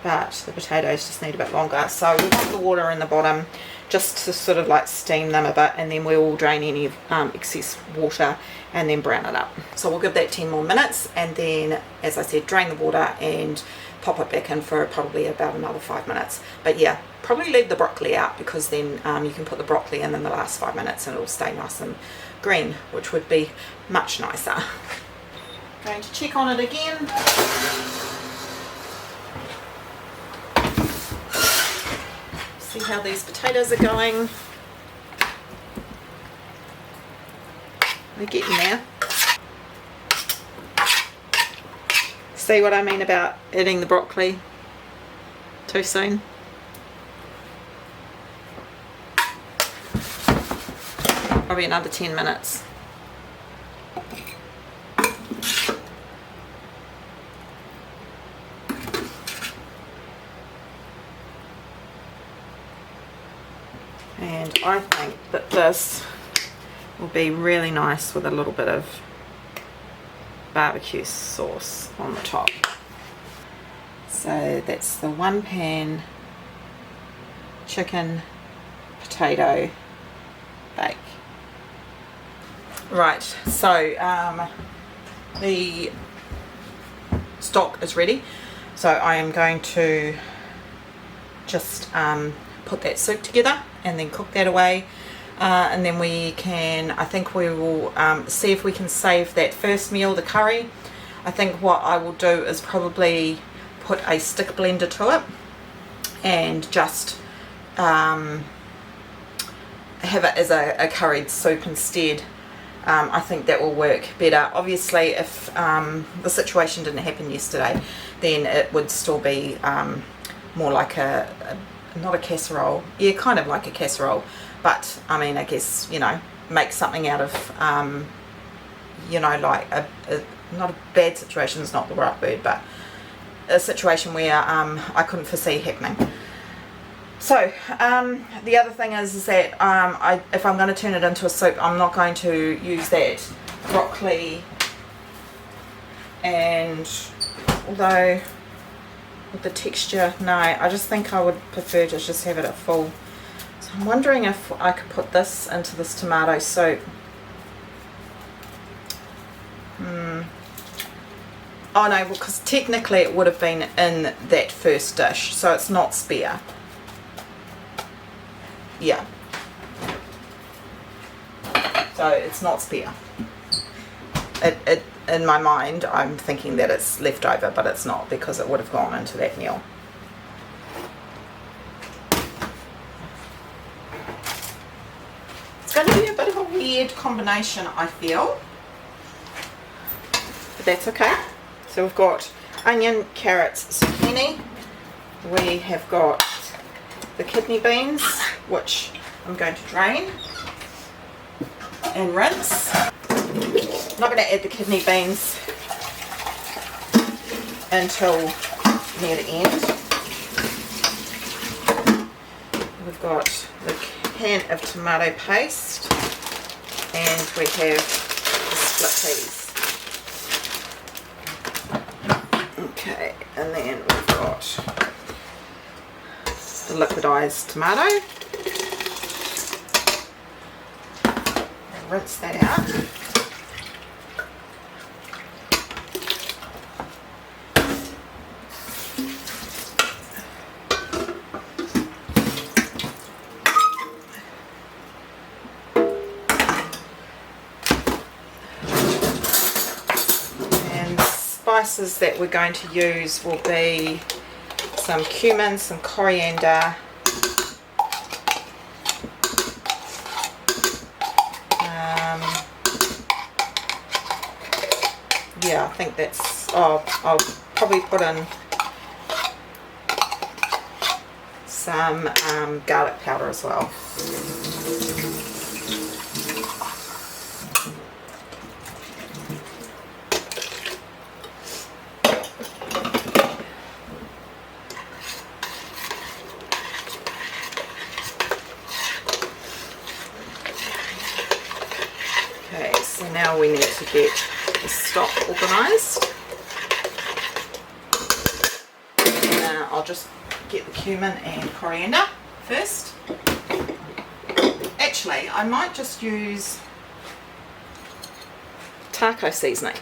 but the potatoes just need a bit longer. So we want the water in the bottom just to sort of like steam them a bit, and then we will drain any excess water and then brown it up. So we'll give that 10 more minutes, and then, as I said, drain the water and pop it back in for probably about another 5 minutes. But yeah, probably leave the broccoli out, because then you can put the broccoli in the last 5 minutes and it'll stay nice and green, which would be much nicer. Going to check on it again. See how these potatoes are going. They're getting there. See what I mean about eating the broccoli too soon? Probably another 10 minutes. And I think that this will be really nice with a little bit of barbecue sauce on the top. So that's the one pan chicken potato bake. Right, so the stock is ready, so I am going to just put that soup together and then cook that away, and then we can, I think we will see if we can save that first meal, the curry. I think what I will do is probably put a stick blender to it and just have it as a curried soup instead. I think that will work better. Obviously, if the situation didn't happen yesterday, then it would still be more like not a casserole. Yeah, kind of like a casserole. But, I mean, I guess, you know, make something out of, you know, like not a bad situation is not the right word, but a situation where I couldn't foresee happening. So, the other thing is that if I'm going to turn it into a soup, I'm not going to use that broccoli, and although with the texture, no, I just think I would prefer to just have it at full. So I'm wondering if I could put this into this tomato soup. Oh no, because technically it would have been in that first dish, so it's not spare. Yeah, so it's not spare. It in my mind I'm thinking that it's left over, but it's not, because it would have gone into that meal. It's going to be a bit of a weird combination, I feel, but that's okay. So we've got onion, carrots, zucchini. We have got the kidney beans, which I'm going to drain and rinse. I'm not going to add the kidney beans until near the end. We've got the can of tomato paste, and we have the split peas. Okay, and then we've got the liquidized tomato. Rinse that out. And the spices that we're going to use will be some cumin, some coriander, yeah, I think that's, I'll probably put in some garlic powder as well. Okay, so now we need to get the stock organised. I'll just get the cumin and coriander first. Actually, I might just use taco seasoning,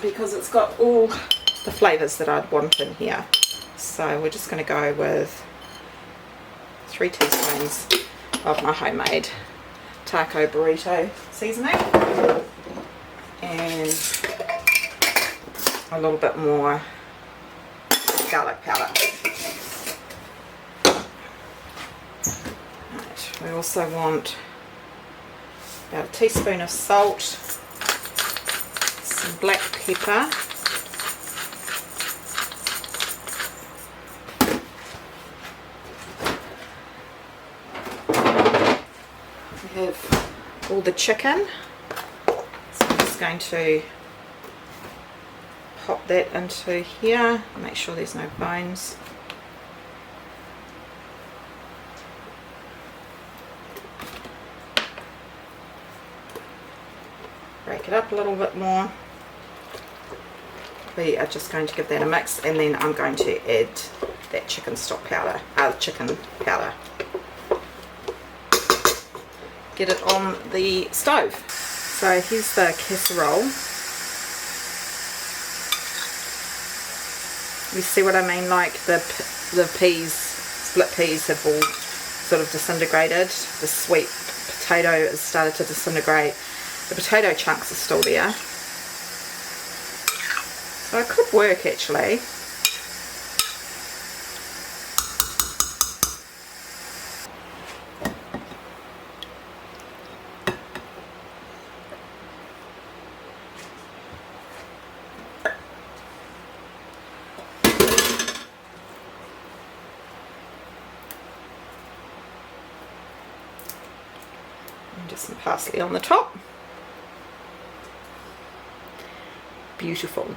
because it's got all the flavours that I'd want in here. So we're just going to go with 3 teaspoons of my homemade taco burrito seasoning, and a little bit more garlic powder. Right, we also want about a teaspoon of salt, some black pepper, we have all the chicken, so I'm just going to pop that into here, make sure there's no bones. Break it up a little bit more. We are just going to give that a mix, and then I'm going to add that chicken stock powder, chicken powder. Get it on the stove. So here's the casserole. You see what I mean? Like the peas, split peas have all sort of disintegrated. The sweet potato has started to disintegrate. The potato chunks are still there. So it could work actually. Just some parsley on the top. Beautiful.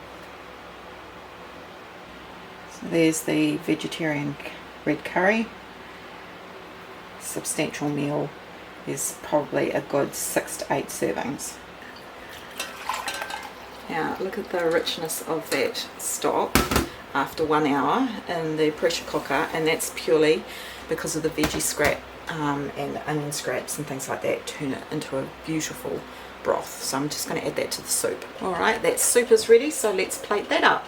So there's the vegetarian red curry. Substantial meal. Is probably a good 6 to 8 servings. Now look at the richness of that stock after 1 hour in the pressure cooker, and that's purely because of the veggie scrap and the onion scraps and things like that turn it into a beautiful broth. So I'm just going to add that to the soup. Alright, that soup is ready, so let's plate that up.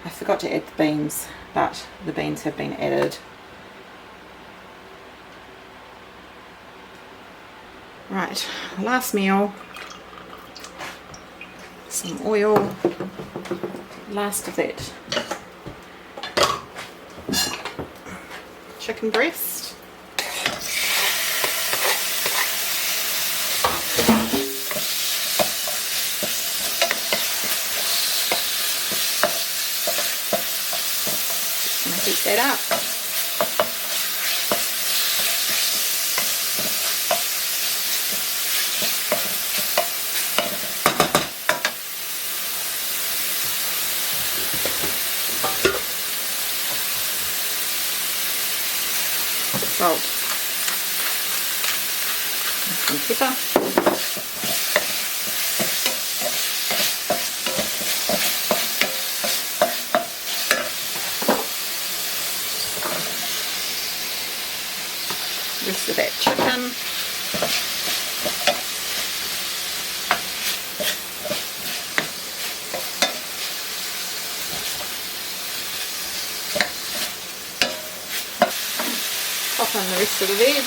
I forgot to add the beans, but the beans have been added. Right, last meal, some oil, last of that chicken breast, and heat that up. Salt, and some pepper, rest of that chicken, pop in the rest of the veg,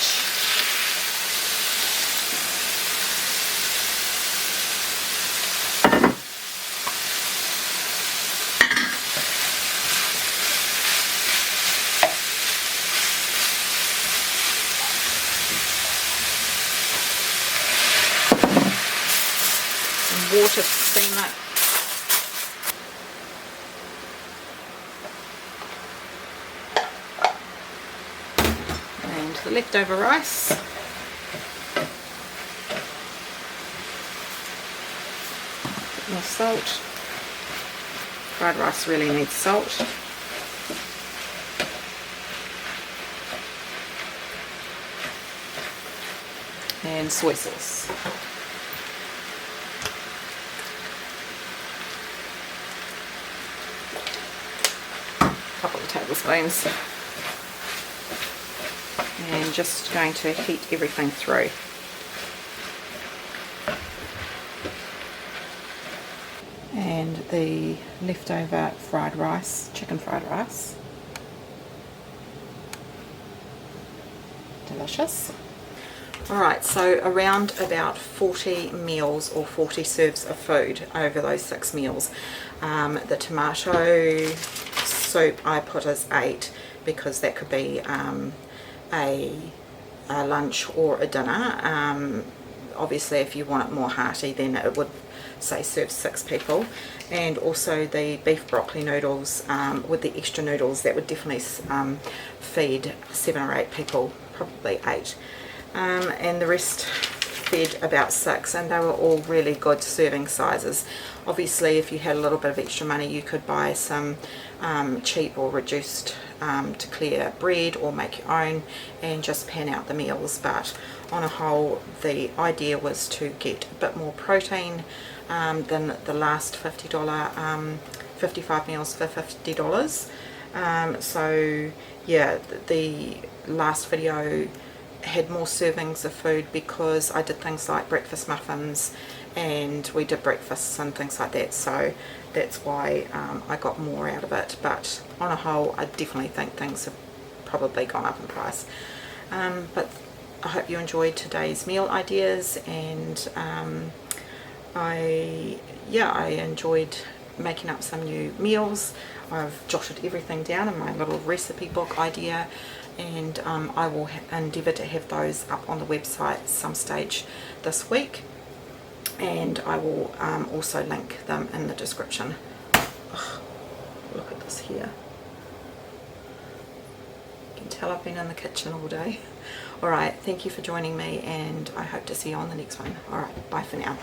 some water to steam it. The leftover rice, bit more salt. Fried rice really needs salt. And soy sauce. A couple of tablespoons. And just going to heat everything through. And the leftover fried rice, chicken fried rice. Delicious. Alright, so around about 40 meals or 40 serves of food over those 6 meals. The tomato soup I put as 8 because that could be a lunch or a dinner. Obviously if you want it more hearty then it would say serve 6 people, and also the beef broccoli noodles with the extra noodles, that would definitely feed 7 or 8 people, probably 8, and the rest fed about 6, and they were all really good serving sizes. Obviously if you had a little bit of extra money you could buy some cheap or reduced to clear bread or make your own and just pan out the meals, but on a whole the idea was to get a bit more protein than the last $50 55 meals for $50. So yeah, the last video had more servings of food because I did things like breakfast muffins and we did breakfasts and things like that, so that's why I got more out of it. But on a whole I definitely think things have probably gone up in price, but I hope you enjoyed today's meal ideas, and I enjoyed making up some new meals. I've jotted everything down in my little recipe book idea, and I will endeavour to have those up on the website some stage this week, and I will also link them in the description. Ugh, look at this here. You can tell I've been in the kitchen all day. Alright, thank you for joining me, and I hope to see you on the next one. Alright, bye for now.